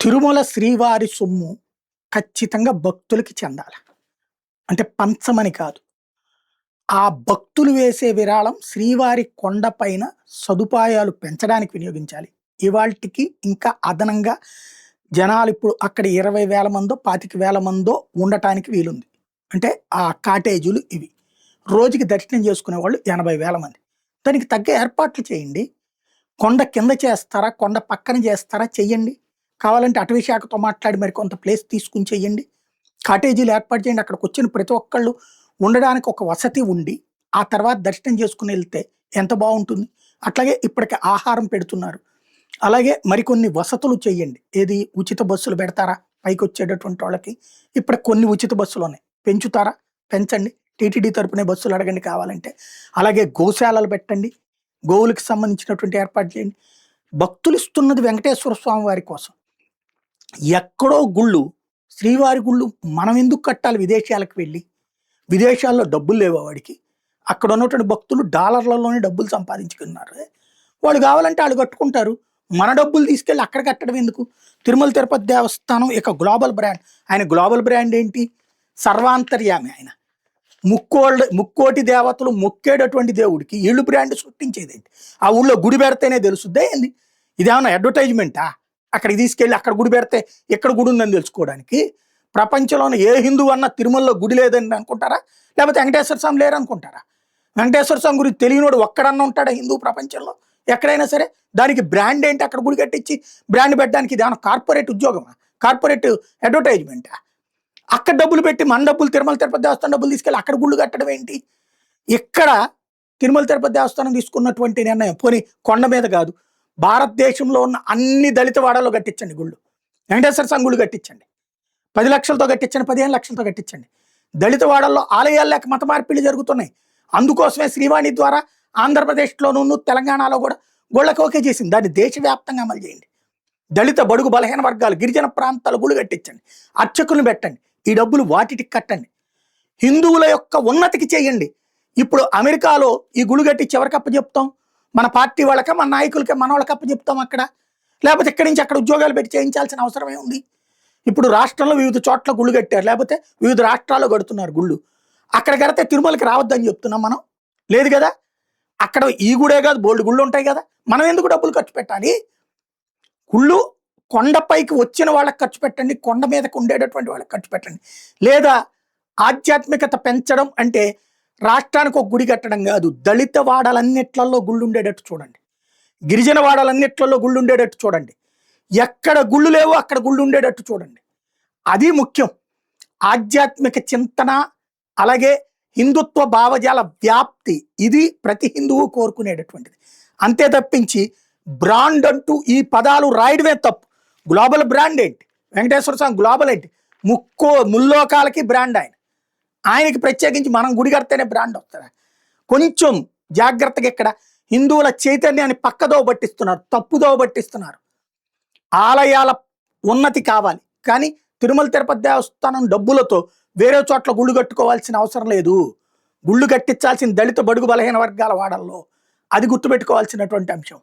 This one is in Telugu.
తిరుమల శ్రీవారి సొమ్ము ఖచ్చితంగా భక్తులకి చెందాలి. అంటే పంచమని కాదు. ఆ భక్తులు వేసే విరాళం శ్రీవారి కొండపైన సదుపాయాలు పెంచడానికి వినియోగించాలి. ఇవాల్టికి ఇంకా అదనంగా జనాలు ఇప్పుడు అక్కడ 20,000 మందో, 25,000 మందో ఉండటానికి వీలుంది. అంటే ఆ కాటేజీలు ఇవి. రోజుకి దర్శనం చేసుకునేవాళ్ళు 80,000 మంది. దానికి తగ్గ ఏర్పాట్లు చేయండి. కొండ కింద చేస్తారా? కొండ పక్కన చేస్తారా? చెయ్యండి. కావాలంటే అటవీ శాఖతో మాట్లాడి మరి కొంత ప్లేస్ తీసుకొని చెయ్యండి. కాటేజీలు ఏర్పాటు చేయండి. అక్కడికొచ్చిన ప్రతి ఒక్కళ్ళు ఉండడానికి ఒక వసతి ఉండి, ఆ తర్వాత దర్శనం చేసుకొని వెళ్తే ఎంత బావుంటుంది. అట్లాగే ఇప్పటికి ఆహారం పెడుతున్నారు. అలాగే మరికొన్ని వసతులు చెయ్యండి. ఏది ఉచిత బస్సులు పెడతారా పైకొచ్చేటటువంటి వాళ్ళకి? ఇప్పుడు కొన్ని ఉచిత బస్సులున్నాయి. పెంచుతారా? పెంచండి. టీటీడీ తరపునే బస్సులు అడగండి కావాలంటే. అలాగే గోశాలలు పెట్టండి. గోవులకు సంబంధించినటువంటి ఏర్పాటు చేయండి. భక్తులు ఇస్తున్నది వెంకటేశ్వర స్వామి వారి కోసం. ఎక్కడో గుళ్ళు, శ్రీవారి గుళ్ళు మనం ఎందుకు కట్టాలి విదేశాలకు వెళ్ళి? విదేశాల్లో డబ్బులు లేవా వాడికి? అక్కడ ఉన్నటువంటి భక్తులు డాలర్లలోనే డబ్బులు సంపాదించుకున్నారు. వాళ్ళు కావాలంటే వాళ్ళు కట్టుకుంటారు. మన డబ్బులు తీసుకెళ్ళి అక్కడ కట్టడం ఎందుకు? తిరుమల తిరుపతి దేవస్థానం ఇక గ్లోబల్ బ్రాండ్. ఆయన గ్లోబల్ బ్రాండ్ ఏంటి? సర్వాంతర్యామి ఆయన. ముక్కోటి దేవతలు మొక్కేటటువంటి దేవుడికి ఈళ్ళు బ్రాండ్ సృష్టించేదేంటి? ఆ ఊళ్ళో గుడి పెడితేనే తెలుసుద్దే ఏంది? ఇదేమన్నా అడ్వర్టైజ్మెంటా? అక్కడికి తీసుకెళ్ళి అక్కడ గుడి పెడితే ఎక్కడ గుడి ఉందని తెలుసుకోవడానికి? ప్రపంచంలోని ఏ హిందువు అన్న తిరుమలలో గుడి లేదని అనుకుంటారా? లేకపోతే వెంకటేశ్వర స్వామి లేరు అనుకుంటారా? వెంకటేశ్వర స్వామి గురించి తెలియనోడు ఒక్కడన్నా ఉంటాడా హిందూ ప్రపంచంలో? ఎక్కడైనా సరే దానికి బ్రాండ్ ఏంటి? అక్కడ గుడి కట్టించి బ్రాండ్ పెట్టడానికి ఇది ఏమన్నా కార్పొరేట్ ఉద్యోగమా? కార్పొరేట్ అడ్వర్టైజ్మెంటా? అక్కడ డబ్బులు పెట్టి మన డబ్బులు తిరుమల తిరుపతి దేవస్థానం డబ్బులు తీసుకెళ్ళి అక్కడ గుళ్ళు కట్టడం ఏంటి? ఇక్కడ తిరుమల తిరుపతి దేవస్థానం తీసుకున్నటువంటి నిర్ణయం పోనీ కొండ మీద కాదు, భారతదేశంలో ఉన్న అన్ని దళిత వాడల్లో కట్టించండి గుళ్ళు. వెంకటేశ్వర స్వామి గుళ్ళు కట్టించండి. 10 లక్షలతో కట్టించండి, 15 లక్షలతో కట్టించండి. దళిత వాడల్లో ఆలయాలు లేక మత మార్పిళ్ళు జరుగుతున్నాయి. అందుకోసమే శ్రీవాణి ద్వారా ఆంధ్రప్రదేశ్లోనూ తెలంగాణలో కూడా గుళ్ళకి ఓకే చేసింది. దాన్ని దేశవ్యాప్తంగా అమలు చేయండి. దళిత బడుగు బలహీన వర్గాలు గిరిజన ప్రాంతాల గుళ్ళు కట్టించండి. అర్చకులను పెట్టండి. ఈ డబ్బులు వాటికి కట్టండి. హిందువుల యొక్క ఉన్నతికి చేయండి. ఇప్పుడు అమెరికాలో ఈ గుళ్ళు కట్టించి ఎవరికి అప్పచెప్తాం? మన పార్టీ వాళ్ళకే, మన నాయకులకే, మన వాళ్ళకి అప్పచెప్తాం అక్కడ. లేకపోతే ఇక్కడి నుంచి అక్కడ ఉద్యోగాలు పెట్టి చేయించాల్సిన అవసరమే ఉంది. ఇప్పుడు రాష్ట్రంలో వివిధ చోట్ల గుళ్ళు కట్టారు, లేకపోతే వివిధ రాష్ట్రాల్లో కడుతున్నారు గుళ్ళు. అక్కడ కడితే తిరుమలకి రావద్దని చెప్తున్నాం మనం? లేదు కదా. అక్కడ ఈ గుడే కాదు బోల్డ్ గుళ్ళు ఉంటాయి కదా. మనం ఎందుకు డబ్బులు ఖర్చు పెట్టాలి? గుళ్ళు కొండపైకి వచ్చిన వాళ్ళకి ఖర్చు పెట్టండి, కొండ మీదకి ఉండేటటువంటి వాళ్ళకి ఖర్చు పెట్టండి. లేదా ఆధ్యాత్మికత పెంచడం అంటే రాష్ట్రానికి ఒక గుడి కట్టడం కాదు, దళిత వాడలన్నిట్లలో గుళ్ళు ఉండేటట్టు చూడండి. గిరిజన వాడలన్నిట్లలో గుళ్ళు ఉండేటట్టు చూడండి. ఎక్కడ గుళ్ళు లేవో అక్కడ గుళ్ళు ఉండేటట్టు చూడండి. అది ముఖ్యం. ఆధ్యాత్మిక చింతన, అలాగే హిందుత్వ భావజాల వ్యాప్తి, ఇది ప్రతి హిందువు కోరుకునేటటువంటిది. అంతే తప్పించి బ్రాండ్ అంటూ ఈ పదాలు రాయడమే తప్పు. గ్లోబల్ బ్రాండ్ ఏంటి? వెంకటేశ్వర స్వామి గ్లోబల్ ఏంటి? ముల్లోకాలకి బ్రాండ్ ఆయన. ఆయనకి ప్రత్యేకించి మనం గుడి కడితేనే బ్రాండ్ వస్తుందా? కొంచెం జాగ్రత్తగా. ఇక్కడ హిందువుల చైతన్యాన్ని పక్కదోవ పట్టిస్తున్నారు, తప్పుదోవ పట్టిస్తున్నారు. ఆలయాల ఉన్నతి కావాలి, కానీ తిరుమల తిరుపతి దేవస్థానం డబ్బులతో వేరే చోట్ల గుళ్ళు కట్టుకోవాల్సిన అవసరం లేదు. గుళ్ళు కట్టించాల్సిన దళిత బడుగు బలహీన వర్గాల వాడల్లో. అది గుర్తుపెట్టుకోవాల్సినటువంటి అంశం.